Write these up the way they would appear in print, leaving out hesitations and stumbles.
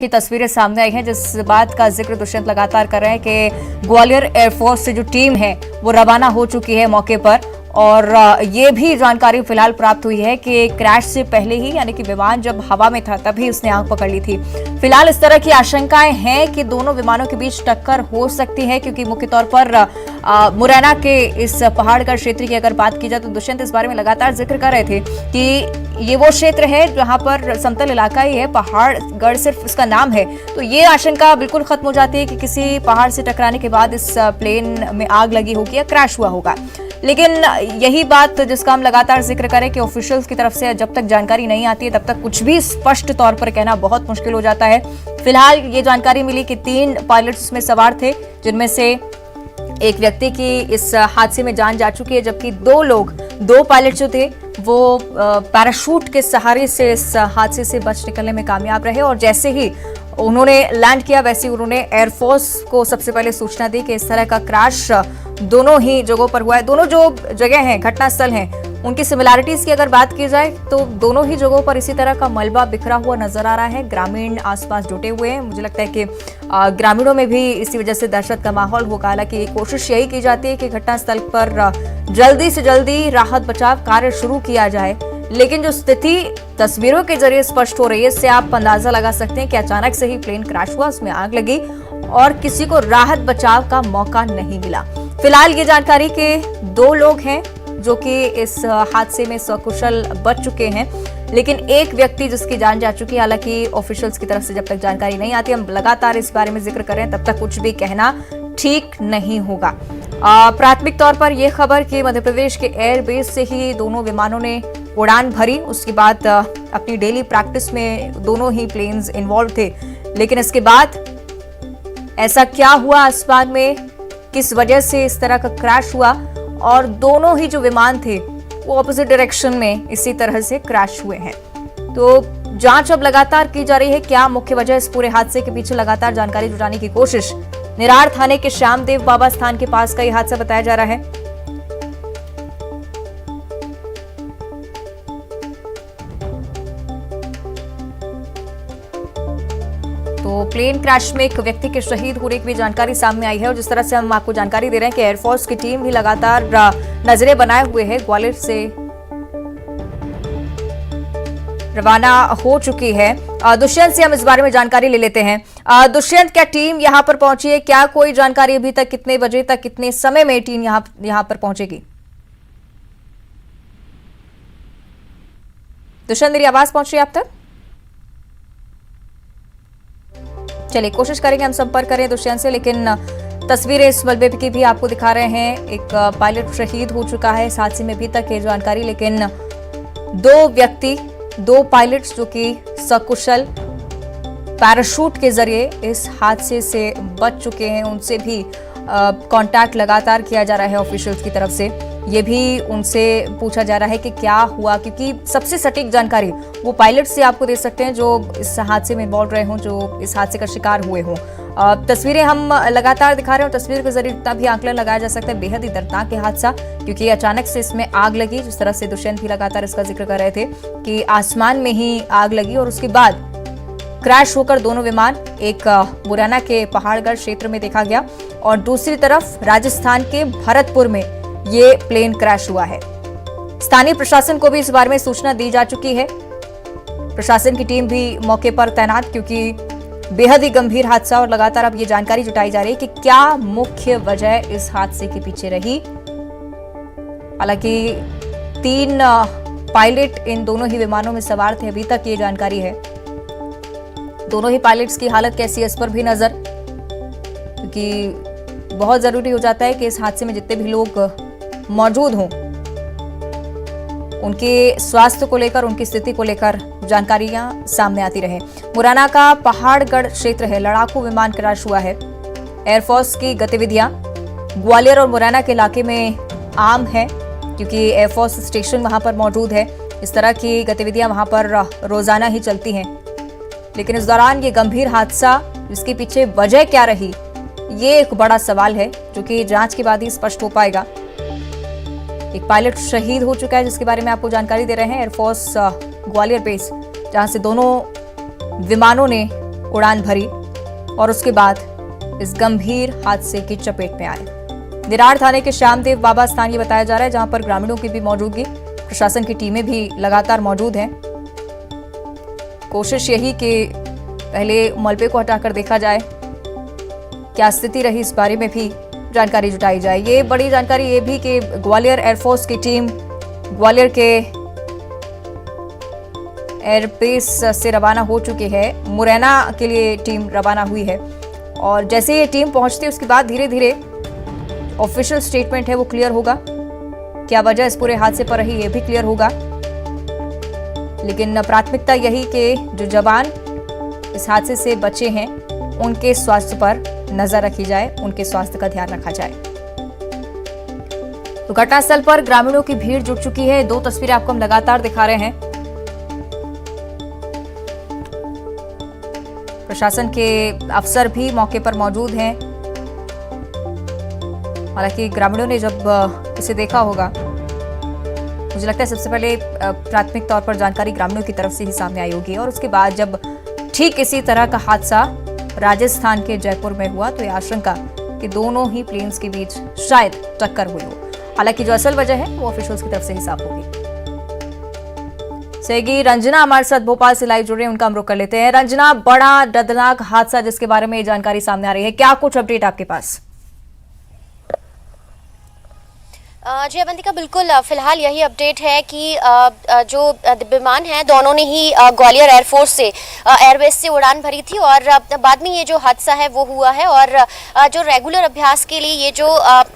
की तस्वीरें सामने आई हैं, जिस बात का जिक्र दुष्यंत लगातार कर रहे हैं कि ग्वालियर एयरफोर्स से जो टीम है वो रवाना हो चुकी है मौके पर। और ये भी जानकारी फिलहाल प्राप्त हुई है कि क्रैश से पहले ही, यानी कि विमान जब हवा में था तभी उसने आंख पकड़ ली थी। फिलहाल इस तरह की आशंकाएं हैं कि दोनों विमानों के बीच टक्कर हो सकती है, क्योंकि मुख्य तौर पर मुरैना के इस पहाड़गढ़ क्षेत्र की अगर बात की जाए तो दुष्यंत इस बारे में लगातार जिक्र कर रहे थे कि ये वो क्षेत्र है जहां पर समतल इलाका ही है, पहाड़गढ़ सिर्फ इसका नाम है। तो ये आशंका बिल्कुल खत्म हो जाती है कि किसी पहाड़ से टकराने के बाद इस प्लेन में आग लगी होगी या क्रैश हुआ होगा। लेकिन यही बात जिसका हम लगातार जिक्र करें कि ऑफिशियल्स की तरफ से जब तक जानकारी नहीं आती है तब तक कुछ भी स्पष्ट तौर पर कहना बहुत मुश्किल हो जाता है। फिलहाल ये जानकारी मिली कि 3 पायलट्स में सवार थे, जिनमें से एक व्यक्ति की इस हादसे में जान जा चुकी है, जबकि 2 पायलट जो थे वो पैराशूट के सहारे से इस हादसे से बच निकलने में कामयाब रहे। और जैसे ही उन्होंने लैंड किया वैसे ही उन्होंने एयरफोर्स को सबसे पहले सूचना दी कि इस तरह का क्रैश दोनों ही जगहों पर हुआ है। दोनों जो जगह हैं, घटनास्थल हैं, उनकी सिमिलैरिटीज की अगर बात की जाए तो दोनों ही जगहों पर इसी तरह का मलबा बिखरा हुआ नजर आ रहा है। ग्रामीण आसपास जुटे हुए हैं। मुझे लगता है कि ग्रामीणों में भी इसी वजह से दहशत का माहौल होगा। हालांकि कोशिश यही की जाती है कि घटनास्थल पर जल्दी से जल्दी राहत बचाव कार्य शुरू किया जाए, लेकिन जो स्थिति तस्वीरों के जरिए स्पष्ट हो रही है, इससे आप अंदाजा लगा सकते हैं कि अचानक से ही प्लेन क्रैश हुआ, उसमें आग लगी और किसी को राहत बचाव का मौका नहीं मिला। फिलहाल ये जानकारी के 2 लोग हैं जो कि इस हादसे में सकुशल बच चुके हैं, लेकिन एक व्यक्ति जिसकी जान जा चुकी है। हालांकि ऑफिशियल्स की तरफ से जब तक जानकारी नहीं आती, हम लगातार इस बारे में जिक्र कर रहे हैं, तब तक कुछ भी कहना ठीक नहीं होगा। प्राथमिक तौर पर यह खबर कि मध्य प्रदेश के एयरबेस से ही दोनों विमानों ने उड़ान भरी, उसके बाद अपनी डेली प्रैक्टिस में दोनों ही प्लेन्स इन्वॉल्व थे। लेकिन इसके बाद ऐसा क्या हुआ आसमान में, किस वजह से इस तरह का क्रैश हुआ, और दोनों ही जो विमान थे वो ऑपोजिट डायरेक्शन में इसी तरह से क्रैश हुए हैं। तो जांच अब लगातार की जा रही है। क्या मुख्य वजह इस पूरे हादसे के पीछे, लगातार जानकारी जुटाने की कोशिश। निरार थाने के श्यामदेव बाबा स्थान के पास का यह हादसा बताया जा रहा है। तो प्लेन क्रैश में एक व्यक्ति के शहीद होने की भी जानकारी सामने आई है। और जिस तरह से हम आपको जानकारी दे रहे हैं कि एयरफोर्स की टीम भी लगातार नजरें बनाए हुए है, ग्वालियर से रवाना हो चुकी है। दुष्यंत से हम इस बारे में जानकारी ले लेते हैं। दुष्यंत, क्या टीम यहां पर पहुंची है? क्या कोई जानकारी अभी तक, कितने बजे तक, कितने समय में टीम यहां पर पहुंचेगी? दुष्यंत, मेरी आवाज पहुंच रही है आप तक? चलिए, कोशिश करेंगे हम संपर्क करें दुष्यंत से, लेकिन तस्वीरें इस मलबे की भी आपको दिखा रहे हैं। एक पायलट शहीद हो चुका है इस हादसे में, अभी तक ये जानकारी, लेकिन 2 पायलट्स जो कि सकुशल पैराशूट के जरिए इस हादसे से बच चुके हैं, उनसे भी कांटेक्ट लगातार किया जा रहा है ऑफिशियल्स की तरफ से। ये भी उनसे पूछा जा रहा है कि क्या हुआ, क्योंकि सबसे सटीक जानकारी वो पायलट से आपको दे सकते हैं जो इस हादसे में इन्वॉल्व रहे हों, जो इस हादसे का शिकार हुए हों। तस्वीरें हम लगातार दिखा रहे हैं और तस्वीर के जरिए इतना भी आंकलन लगाया जा सकता है। बेहद ही दर्दनाक हादसा, क्योंकि अचानक से इसमें आग लगी। जिस तरह से दुष्यंत भी लगातार इसका जिक्र कर रहे थे कि आसमान में ही आग लगी और उसके बाद क्रैश होकर दोनों विमान, एक मुरैना के पहाड़गढ़ क्षेत्र में देखा गया और दूसरी तरफ राजस्थान के भरतपुर में ये प्लेन क्रैश हुआ है। स्थानीय प्रशासन को भी इस बारे में सूचना दी जा चुकी है। प्रशासन की टीम भी मौके पर तैनात, क्योंकि बेहद ही गंभीर हादसा और लगातार अब ये जानकारी जुटाई जा रही है कि क्या मुख्य वजह इस हादसे के पीछे रही। हालांकि 3 पायलट इन दोनों ही विमानों में सवार थे, अभी तक ये जानकारी है। दोनों ही पायलट्स की हालत कैसी है इस पर भी नजर, क्योंकि बहुत जरूरी हो जाता है कि इस हादसे में जितने भी लोग मौजूद हों, उनके स्वास्थ्य को लेकर, उनकी स्थिति को लेकर जानकारियां सामने आती रहे। मुरैना का पहाड़गढ़ क्षेत्र है, लड़ाकू विमान क्रैश हुआ है। एयरफोर्स की गतिविधियां ग्वालियर और मुरैना के इलाके में आम है, क्योंकि एयरफोर्स स्टेशन वहां पर मौजूद है। इस तरह की गतिविधियां वहां पर रोजाना ही चलती हैं। लेकिन इस दौरान ये गंभीर हादसा, जिसके पीछे वजह क्या रही, ये एक बड़ा सवाल है जो कि जांच के बाद ही स्पष्ट हो पाएगा। एक पायलट शहीद हो चुका है, जिसके बारे में आपको जानकारी दे रहे हैं। एयरफोर्स ग्वालियर बेस, जहां से दोनों विमानों ने उड़ान भरी और उसके बाद इस गंभीर हादसे की चपेट में आए। निरार थाने के श्यामदेव बाबा स्थान ये बताया जा रहा है, जहां पर ग्रामीणों की भी मौजूदगी, प्रशासन की टीमें भी लगातार मौजूद हैं। कोशिश यही कि पहले मलबे को हटाकर देखा जाए क्या स्थिति रही, इस बारे में भी जानकारी जुटाई जाए। ये बड़ी जानकारी ये भी कि ग्वालियर एयरफोर्स की टीम ग्वालियर के एयरबेस से रवाना हो चुकी है। मुरैना के लिए टीम रवाना हुई है और जैसे ये टीम पहुंचती है उसके बाद धीरे धीरे ऑफिशियल स्टेटमेंट है वो क्लियर होगा। क्या वजह इस पूरे हादसे पर रही ये भी क्लियर होगा, लेकिन प्राथमिकता यही कि जो जवान इस हादसे से बचे हैं उनके स्वास्थ्य पर नजर रखी जाए, उनके स्वास्थ्य का ध्यान रखा जाए। तो घटनास्थल पर ग्रामीणों की भीड़ जुट चुकी है। 2 तस्वीरें आपको हम लगातार दिखा रहे हैं। प्रशासन के अफसर भी मौके पर मौजूद हैं। हालांकि ग्रामीणों ने जब इसे देखा होगा, मुझे लगता है सबसे पहले प्राथमिक तौर पर जानकारी ग्रामीणों की तरफ से ही सामने आई होगी और उसके बाद जब ठीक इसी तरह का हादसा राजस्थान के जयपुर में हुआ तो यह आशंका कि दोनों ही प्लेन्स के बीच शायद टक्कर हुई हो। हालांकि जो असल वजह है वो ऑफिशियल्स की तरफ से ही साफ होगी। सहयोगी रंजना हमारे साथ भोपाल से लाइव जुड़ रहे हैं, उनका हम रुख कर लेते हैं। रंजना, बड़ा दर्दनाक हादसा जिसके बारे में ये जानकारी सामने आ रही है, क्या कुछ अपडेट आपके पास? जी अवंतिका, बिल्कुल फिलहाल यही अपडेट है कि जो विमान हैं दोनों ने ही ग्वालियर एयरफोर्स से एयरबेस से उड़ान भरी थी और बाद में ये जो हादसा है वो हुआ है। और जो रेगुलर अभ्यास के लिए ये जो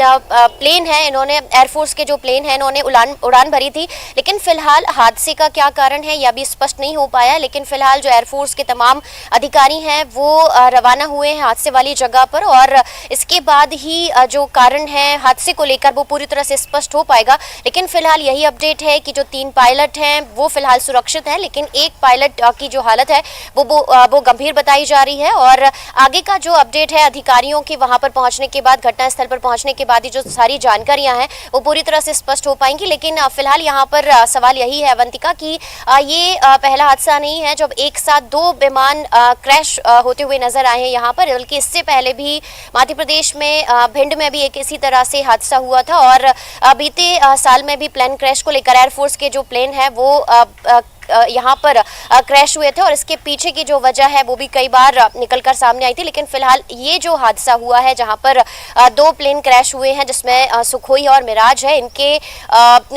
प्लेन है, इन्होंने एयरफोर्स के जो प्लेन है इन्होंने उड़ान भरी थी, लेकिन फिलहाल हादसे का क्या कारण है यह भी स्पष्ट नहीं हो पाया। लेकिन फिलहाल जो एयरफोर्स के तमाम अधिकारी हैं वो रवाना हुए हैं हादसे वाली जगह पर और इसके बाद ही जो कारण है हादसे को लेकर वो पूरी तरह से स्पष्ट हो पाएगा। लेकिन फिलहाल यही अपडेट है कि जो 3 पायलट हैं वो फिलहाल सुरक्षित हैं, लेकिन एक पायलट की जो हालत है वो गंभीर बताई जा रही है। और आगे का जो अपडेट है अधिकारियों के वहां पर पहुंचने के बाद, घटनास्थल पर पहुंचने के बाद ही जो सारी जानकारियां हैं वो पूरी तरह से स्पष्ट हो पाएंगी। लेकिन फिलहाल यहाँ पर सवाल यही है अवंतिका कि ये पहला हादसा नहीं है जब एक साथ 2 विमान क्रैश होते हुए नजर आए हैं यहाँ पर, बल्कि इससे पहले भी मध्य प्रदेश में भिंड में भी एक इसी तरह से हादसा हुआ था और बीते साल में भी प्लेन क्रैश को लेकर एयरफोर्स के जो प्लेन है वो यहाँ पर क्रैश हुए थे और इसके पीछे की जो वजह है वो भी कई बार निकलकर सामने आई थी। लेकिन फिलहाल ये जो हादसा हुआ है जहाँ पर 2 प्लेन क्रैश हुए हैं जिसमें सुखोई और मिराज है, इनके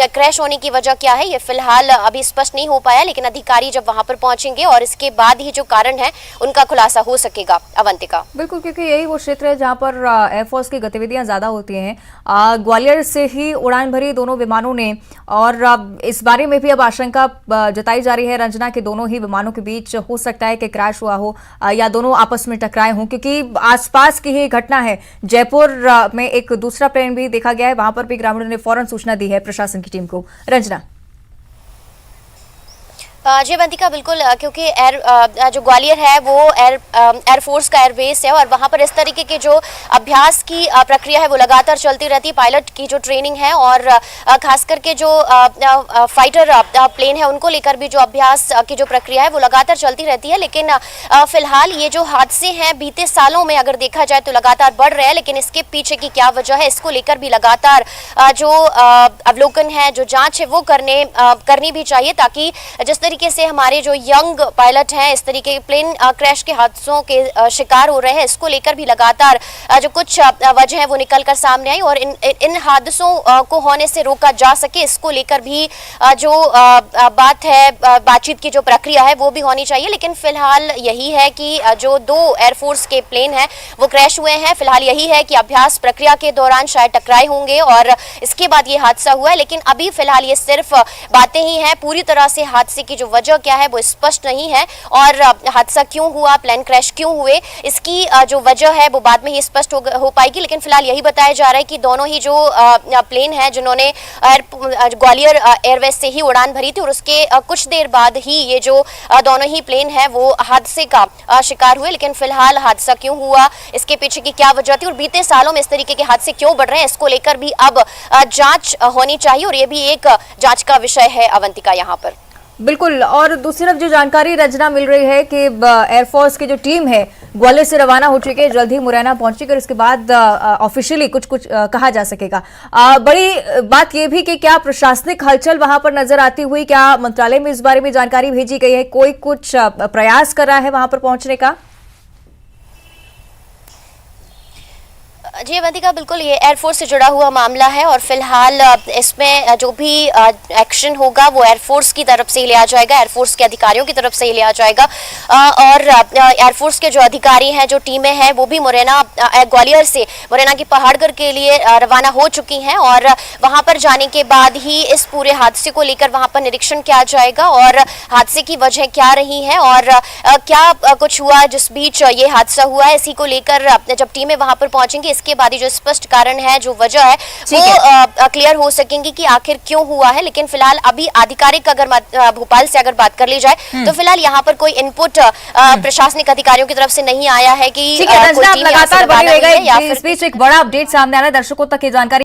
क्रैश होने की वजह क्या है ये फिलहाल अभी स्पष्ट नहीं हो पाया। लेकिन अधिकारी जब वहाँ पर पहुंचेंगे और इसके बाद ही जो कारण है उनका खुलासा हो सकेगा। अवंतिका, बिल्कुल, क्योंकि यही वो क्षेत्र है जहाँ पर एयरफोर्स की गतिविधियां ज्यादा होती हैं। ग्वालियर से ही उड़ान भरी दोनों विमानों ने और इस बारे में भी अब आशंका जताई जा रही है रंजना के दोनों ही विमानों के बीच हो सकता है कि क्रैश हुआ हो या दोनों आपस में टकराए हों, क्योंकि आसपास की ही घटना है। जयपुर में एक दूसरा प्लेन भी देखा गया है, वहां पर भी ग्रामीणों ने फौरन सूचना दी है प्रशासन की टीम को। रंजना। जी अवंतिका, बिल्कुल, क्योंकि जो ग्वालियर है वो एयरफोर्स का एयरबेस है और वहाँ पर इस तरीके के जो अभ्यास की प्रक्रिया है वो लगातार चलती रहती है। पायलट की जो ट्रेनिंग है और खास करके जो फाइटर प्लेन है उनको लेकर भी जो अभ्यास की जो प्रक्रिया है वो लगातार चलती रहती है। लेकिन फिलहाल ये जो हादसे हैं बीते सालों में अगर देखा जाए तो लगातार बढ़ रहे हैं, लेकिन इसके पीछे की क्या वजह है इसको लेकर भी लगातार जो अवलोकन है, जो जाँच है वो करनी भी चाहिए, ताकि जिस तरीके से हमारे जो यंग पायलट हैं इस तरीके के प्लेन क्रैश के हादसों के शिकार हो रहे हैं, इसको लेकर भी लगातार जो कुछ वजह है वो निकलकर सामने आई और इन हादसों को होने से रोका जा सके इसको लेकर भी जो बात है, बातचीत की जो प्रक्रिया है वो भी होनी चाहिए। लेकिन फिलहाल यही है कि जो 2 एयरफोर्स के प्लेन हैं वो क्रैश हुए हैं। फिलहाल यही है कि अभ्यास प्रक्रिया के दौरान शायद टकराए होंगे और इसके बाद ये हादसा हुआ है। लेकिन अभी फिलहाल ये सिर्फ बातें ही हैं, पूरी तरह से हादसे की जो वजह क्या है वो स्पष्ट नहीं है और हादसा क्यों हुआ, प्लेन क्रैश क्यों हुए, इसकी जो वजह है वो बाद में ही स्पष्ट हो पाएगी। लेकिन फिलहाल यही बताया जा रहा है कि दोनों ही जो प्लेन हैं जिन्होंने ग्वालियर एयरवेज से ही उड़ान भरी थी और उसके कुछ देर बाद ही ये जो दोनों ही प्लेन हैं वो हादसे का शिकार हुए। लेकिन फिलहाल हादसा क्यों हुआ, इसके पीछे की क्या वजह थी और बीते सालों में इस तरीके के हादसे क्यों बढ़ रहे हैं, इसको लेकर भी अब जांच होनी चाहिए और ये भी एक जांच का विषय है अवंतिका यहाँ पर। बिल्कुल। और दूसरी तरफ जो जानकारी रंजना मिल रही है कि एयरफोर्स की जो टीम है ग्वालियर से रवाना हो चुकी है, जल्द ही मुरैना पहुंचेगी और इसके बाद ऑफिशियली कुछ कहा जा सकेगा। बड़ी बात यह भी कि क्या प्रशासनिक हलचल वहां पर नजर आती हुई, क्या मंत्रालय में इस बारे में जानकारी भेजी गई है, कोई कुछ प्रयास कर रहा है वहां पर पहुंचने का? जी अवंतिका, बिल्कुल ये एयरफोर्स से जुड़ा हुआ मामला है और फिलहाल इसमें जो भी एक्शन होगा वो एयरफोर्स की तरफ से ही लिया जाएगा, एयरफोर्स के अधिकारियों की तरफ से ही लिया जाएगा। और एयरफोर्स के जो अधिकारी हैं, जो टीमें हैं, वो भी ग्वालियर से मुरैना की पहाड़गढ़ के लिए रवाना हो चुकी हैं और वहां पर जाने के बाद ही इस पूरे हादसे को लेकर वहां पर निरीक्षण किया जाएगा और हादसे की वजह क्या रही है और क्या कुछ हुआ जिस बीच ये हादसा हुआ है, इसी को लेकर जब टीमें वहां पर पहुंचेंगी इसके बाद ही जो स्पष्ट कारण है, जो वजह है, वो क्लियर हो सकेंगी कि आखिर क्यों हुआ है। लेकिन फिलहाल अभी आधिकारिक अगर भोपाल से अगर बात कर ली जाए तो फिलहाल यहाँ पर कोई इनपुट प्रशासनिक अधिकारियों की तरफ से नहीं आया है कि लगातार बनी रहेगा। इस बीच एक बड़ा अपडेट सामने आ रहा है, दर्शकों तक ये जानकारी